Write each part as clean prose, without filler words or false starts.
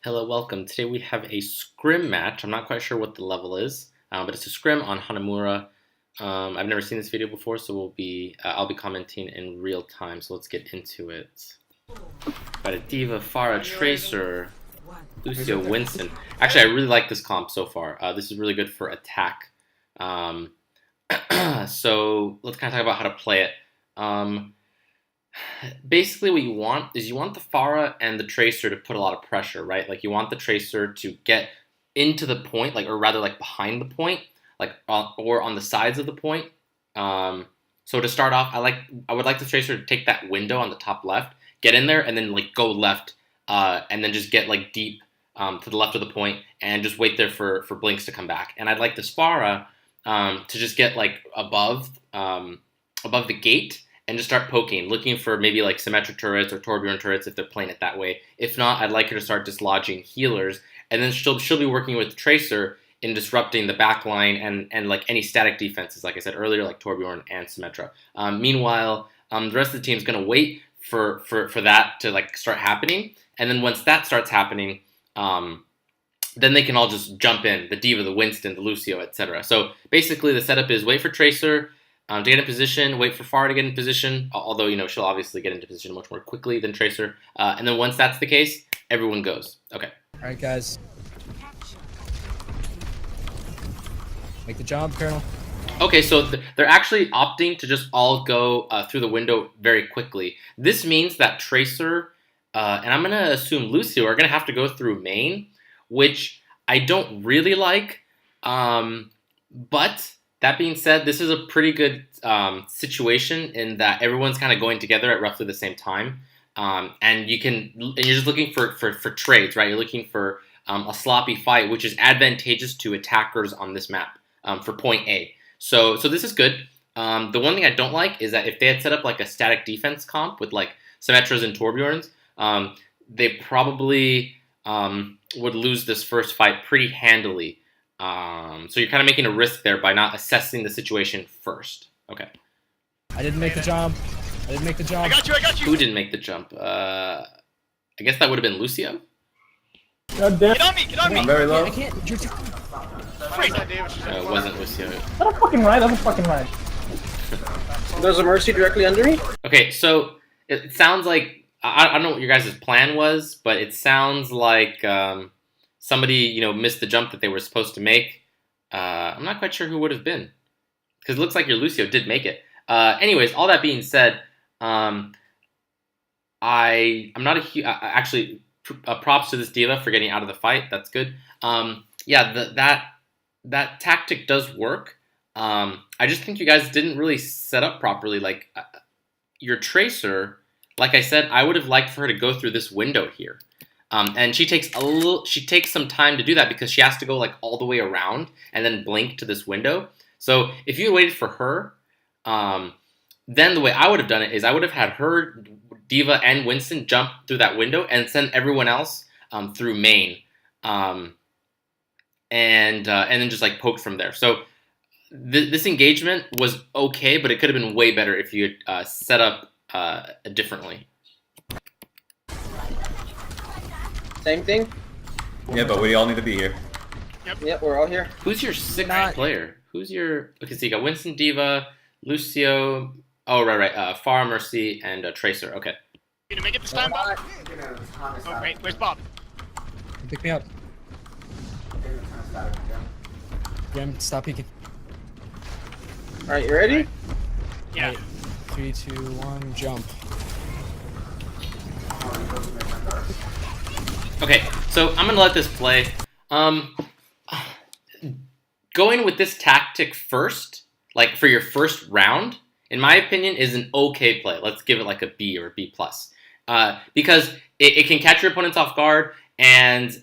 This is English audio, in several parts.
Hello, welcome. Today we have a Scrim match. I'm not quite sure what the level is, but it's a Scrim on Hanamura. I've never seen this video before, so I'll be commenting in real time. So let's get into it. Got a D.Va, Pharah, Tracer, Lucio, Winston. Actually, I really like this comp so far. This is really good for attack. So let's kind of talk about how to play it. Basically what you want is you want the Pharah and the Tracer to put a lot of pressure, right? Like you want the Tracer to get into the point, or rather behind the point, or on the sides of the point. So to start off, I would like the Tracer to take that window on the top left, get in there, and then go left, and then just get deep to the left of the point, and just wait there for blinks to come back. And I'd like the Pharah to just get above the gate, and just start poking, looking for maybe symmetric turrets or Torbjorn turrets if they're playing it that way. If not, I'd like her to start dislodging healers, and then she'll be working with Tracer in disrupting the backline and any static defenses, like I said earlier, like Torbjorn and Symmetra. Meanwhile, the rest of the team is going to wait for that to start happening, and then once that starts happening, then they can all just jump in, the D.Va, the Winston, the Lucio, etc. So basically the setup is wait for Tracer to get in position, wait for Pharah to get in position, although, she'll obviously get into position much more quickly than Tracer. And then once that's the case, everyone goes. Okay. All right, guys. Make the jump, Colonel. Okay, so they're actually opting to just all go through the window very quickly. This means that Tracer, and I'm going to assume Lucio, are going to have to go through main, which I don't really like, but that being said, this is a pretty good situation in that everyone's kind of going together at roughly the same time, and you're just looking for trades, right? You're looking for a sloppy fight, which is advantageous to attackers on this map for point A. So this is good. The one thing I don't like is that if they had set up a static defense comp with Symmetras and Torbjorns, they probably would lose this first fight pretty handily. So you're kind of making a risk there by not assessing the situation first. Okay. I didn't make the jump. I got you. Who didn't make the jump? I guess that would have been Lucio. God damn. Get on me! I'm very low. I can't. You're too... It wasn't Lucio. That's fucking right. That's fucking right. There's a Mercy directly under me. Okay, so it sounds like I don't know what your guys' plan was, but it sounds like somebody missed the jump that they were supposed to make. I'm not quite sure who would have been, because it looks like your Lucio did make it. Anyways, all that being said, I'm not actually props to this D.Va for getting out of the fight. That's good. Yeah, that tactic does work. I just think you guys didn't really set up properly. Your Tracer, like I said, I would have liked for her to go through this window here. And she takes some time to do that because she has to go all the way around and then blink to this window. So if you waited for her, then the way I would have done it is I would have had her, D.Va, and Winston jump through that window and send everyone else through main, and then just poked from there. So this engagement was okay, but it could have been way better if you had set up differently. Same thing. Yeah, but we all need to be here. Yep, we're all here. Who's your sixth player? Who's your... Okay, so you got Winston, D.Va, Lucio... Oh, right. Pharah, Mercy, and Tracer. Okay. You gonna make it this time, Bob? Oh, great. Where's Bob? Pick me up. Gem, stop peeking. All right, you ready? Yeah. Right. 3, 2, 1, jump. Okay, so I'm gonna let this play. Going with this tactic first, for your first round, in my opinion, is an okay play. Let's give it a B or a B+. Because it can catch your opponents off guard, and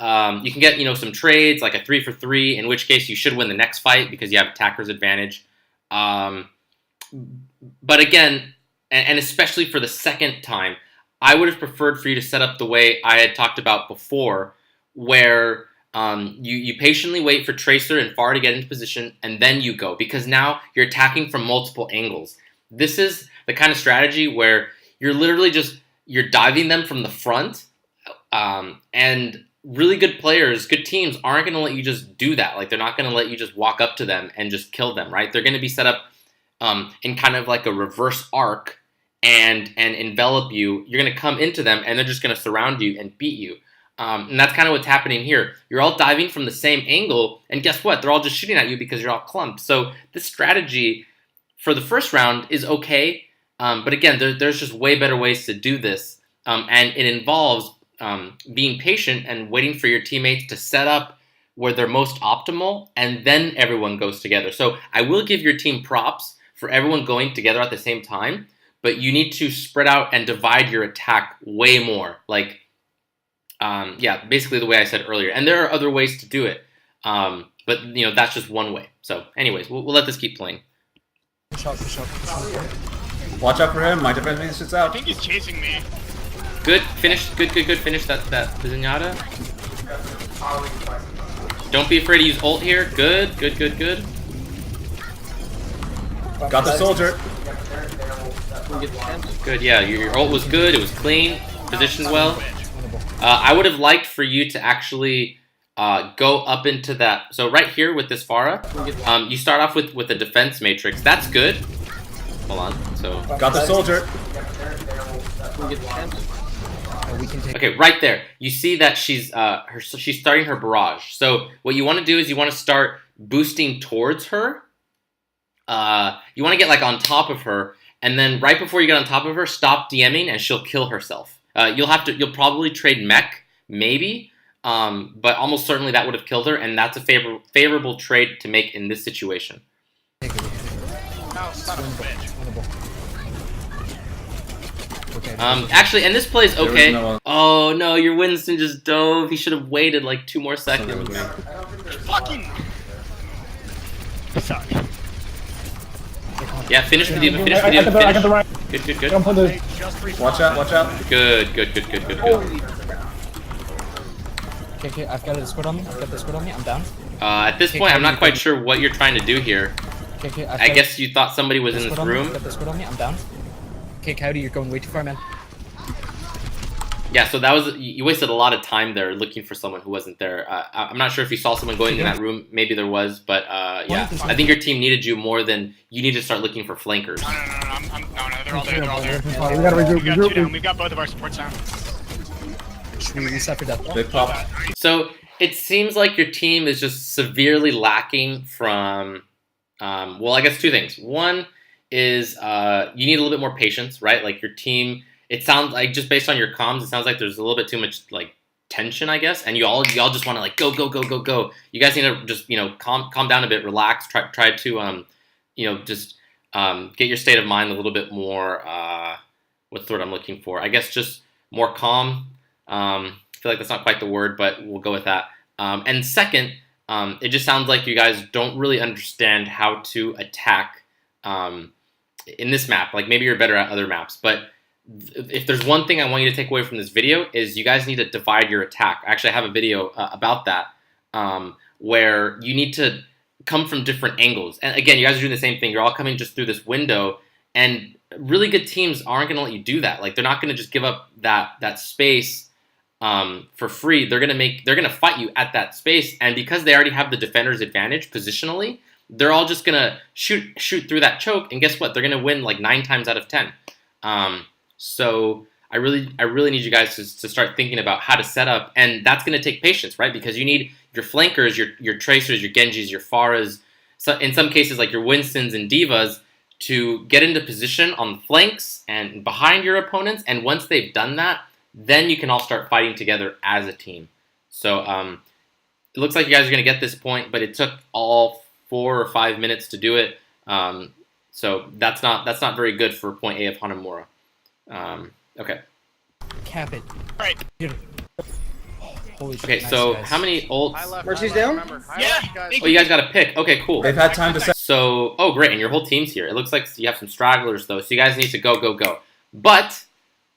you can get some trades, like a 3 for 3, in which case you should win the next fight because you have attacker's advantage. But again, and especially for the second time, I would have preferred for you to set up the way I had talked about before, where you patiently wait for Tracer and Pharah to get into position, and then you go, because now you're attacking from multiple angles. This is the kind of strategy where you're literally you're diving them from the front, and really good players, good teams aren't going to let you just do that. Like they're not going to let you just walk up to them and just kill them, right? They're going to be set up in kind of like a reverse arc and envelop you. You're going to come into them and they're just going to surround you and beat you. And that's kind of what's happening here. You're all diving from the same angle, and guess what? They're all just shooting at you because you're all clumped. So this strategy for the first round is okay, but again, there's just way better ways to do this, and it involves being patient and waiting for your teammates to set up where they're most optimal, and then everyone goes together. So I will give your team props for everyone going together at the same time, but you need to spread out and divide your attack way more. Like, yeah, basically the way I said earlier. And there are other ways to do it, but you know that's just one way. So, anyways, we'll let this keep playing. Push up. Watch out for him. My defense man sits I out. think he's chasing me. Good, finish. Good. Finish that Zenyatta. Don't be afraid to use ult here. Good. Got the soldier. Good. Yeah, your ult was good. It was clean. Positioned well. I would have liked for you to actually go up into that. So right here with this Pharah, you start off with the defense matrix. That's good. Hold on. So Got the soldier. We can take. okay, right there. You see that she's starting her barrage. So what you want to do is you want to start boosting towards her. You want to get like on top of her, and then right before you get on top of her, stop DMing, and she'll kill herself. You'll probably trade mech, maybe, but almost certainly that would have killed her, and that's a favorable trade to make in this situation. No, son of a bitch. Okay. Actually, and this play's There was okay. no one. Oh no, your Winston just dove. He should have waited like 2 more seconds. Fucking. Sorry. Yeah, finish the diva. Finish the I diva. got the right. Good. Don't put the. Watch out. Good. Okay, I've got a squad on me. I'm down. At this point, I'm not quite sure what you're trying to do here. Okay, I guess you thought somebody was in this room. I've got the squad on me. I'm down. Okay, Cody, you're going way too far, man. Yeah, so that was you wasted a lot of time there looking for someone who wasn't there. I'm not sure if you saw someone going in that room. Maybe there was, but yeah, I think your team needed you more than you need to start looking for flankers. No, they're all there. They're all there. We gotta regroup. We got 2 down. We've got both of our supports down. We suffered that. They pop. So it seems like your team is just severely lacking from, well, I guess 2 things. One is you need a little bit more patience, right? Like your team, it sounds like just based on your comms, it sounds like there's a little bit too much like tension, I guess, and y'all just want to like go. You guys need to just calm down a bit, relax, try to just get your state of mind a little bit more. What's the word I'm looking for? I guess just more calm. I feel like that's not quite the word, but we'll go with that. And second, it just sounds like you guys don't really understand how to attack in this map. Like maybe you're better at other maps, but if there's one thing I want you to take away from this video is you guys need to divide your attack. Actually, I have a video about that where you need to come from different angles. And again, you guys are doing the same thing. You're all coming just through this window, and really good teams aren't going to let you do that. Like they're not going to just give up that space for free. They're gonna fight you at that space, and because they already have the defender's advantage positionally, they're all just gonna shoot through that choke, and guess what? They're gonna win like 9 times out of 10. So I really need you guys to start thinking about how to set up, and that's gonna take patience, right? Because you need your flankers, your tracers, your Genjis, your Pharahs, so in some cases like your Winstons and Divas, to get into position on the flanks and behind your opponents, and once they've done that, then you can all start fighting together as a team. So it looks like you guys are going to get this point, but it took all 4 or 5 minutes to do it. So that's not very good for point A of Hanamura. Okay. Cap it. Right. Holy shit. Okay, nice, so guys. how many ults? Mercy's down? Yeah. Oh, you guys got to pick. Okay, cool. They've had time to set. So, oh, great, and your whole team's here. It looks like you have some stragglers, though, so you guys need to go. But,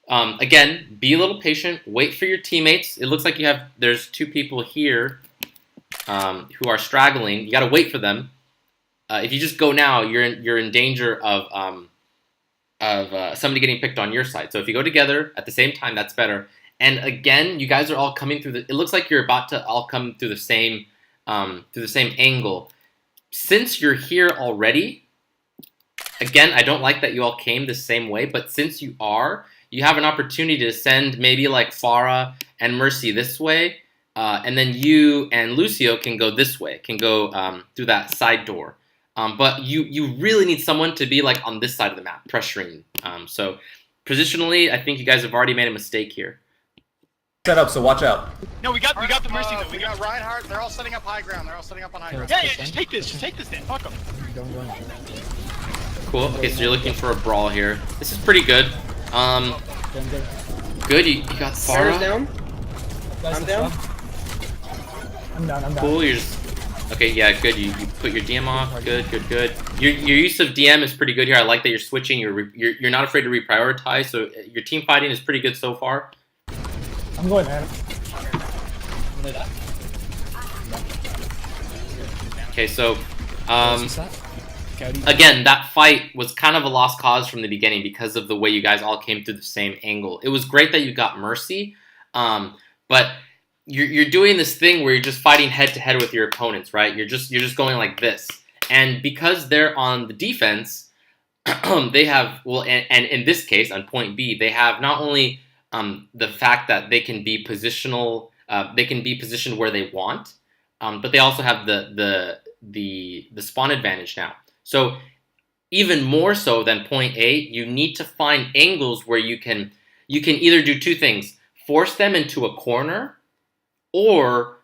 again, be a little patient. Wait for your teammates. It looks like there's 2 people here who are straggling. You got to wait for them. If you just go now, you're in danger of somebody getting picked on your side. So if you go together at the same time, that's better. And again, you guys are all coming through it looks like you're about to all come through the same angle. Since you're here already, again, I don't like that you all came the same way, but since you have an opportunity to send maybe like Farah and Mercy this way, and then you and Lucio can go this way, can go through that side door. But you really need someone to be like on this side of the map, pressuring. So positionally, I think you guys have already made a mistake here. Set up, so watch out. No, we got the Mercy though. We got Reinhardt. They're all setting up high ground. They're all setting up on high ground. Yeah, just take this. Just take this then. Fuck them. Going. Cool. Okay, so you're looking for a brawl here. This is pretty good. Going. Good. You got Sarah's Farah. down. Guys, I'm down. I'm down. Cool. You're just okay. Yeah, good. You put your DM off. Good. Your use of DM is pretty good here. I like that you're switching. You're not afraid to reprioritize. So your team fighting is pretty good so far. I'm going, man. Okay, so again, that fight was kind of a lost cause from the beginning because of the way you guys all came through the same angle. It was great that you got Mercy, but you're doing this thing where you're just fighting head to head with your opponents, right? You're just going like this, and because they're on the defense, they have and in this case on point B, they have not only the fact that they can be positional, they can be positioned where they want, but they also have the spawn advantage now. So even more so than point A, you need to find angles where you can either do two things: force them into a corner, or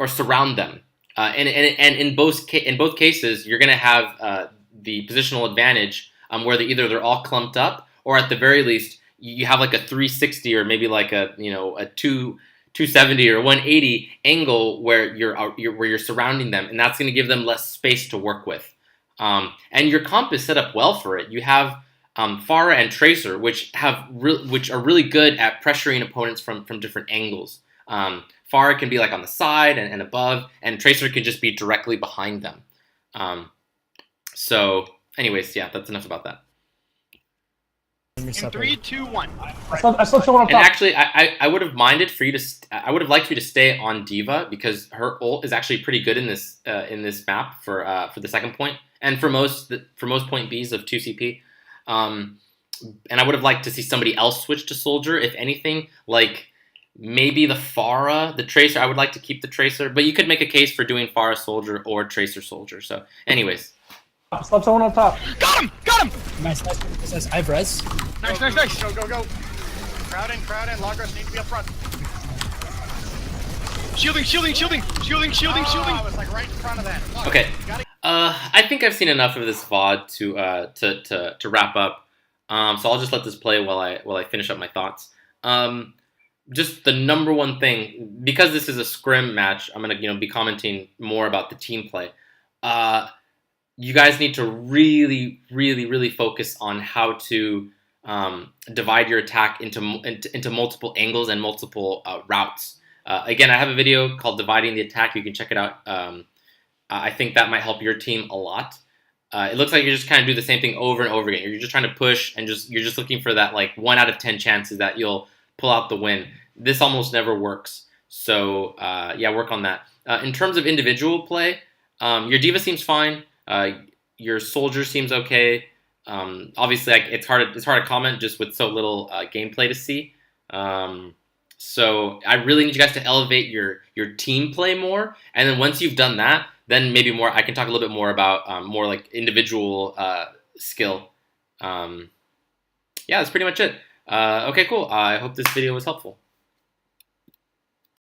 surround them. And in both cases, you're gonna have the positional advantage where they're all clumped up, or at the very least, you have like a 360 or maybe like a 270 or 180 angle where you're surrounding them, and that's going to give them less space to work with. And your comp is set up well for it. You have Farah and Tracer, which are really good at pressuring opponents from different angles. Farah can be like on the side and above, and Tracer can just be directly behind them. So, anyways, yeah, that's enough about that. In 3, 2, 1. I still showing up And top. actually, I would have minded for you to. I would have liked for you to stay on D.Va because her ult is actually pretty good in this map for the second point, and for most point Bs of 2CP. And I would have liked to see somebody else switch to Soldier, if anything, like maybe the Farah, the Tracer. I would like to keep the Tracer, but you could make a case for doing Farah Soldier or Tracer Soldier. So, anyways. Stop someone on top. Got him! Nice. I have res. Nice. Go. Crowd in. Logros need to be up front. Shielding. Oh, it's like right in front of that. Okay. I think I've seen enough of this VOD to wrap up. So I'll just let this play while I finish up my thoughts. Just the number one thing, because this is a scrim match, I'm gonna be commenting more about the team play. You guys need to really focus on how to divide your attack into multiple angles and multiple routes. Again, I have a video called "Dividing the Attack." You can check it out. I think that might help your team a lot. It looks like you just kind of do the same thing over and over again. You're just trying to push, and you're just looking for that like 1 out of 10 chances that you'll pull out the win. This almost never works. So yeah, work on that. In terms of individual play, your D.Va seems fine. Your Soldier seems okay. Obviously, it's hard to comment just with so little gameplay to see. So I really need you guys to elevate your team play more, and then once you've done that, then maybe more. I can talk a little bit more about more like individual skill. Yeah, that's pretty much it. Okay, cool. I hope this video was helpful.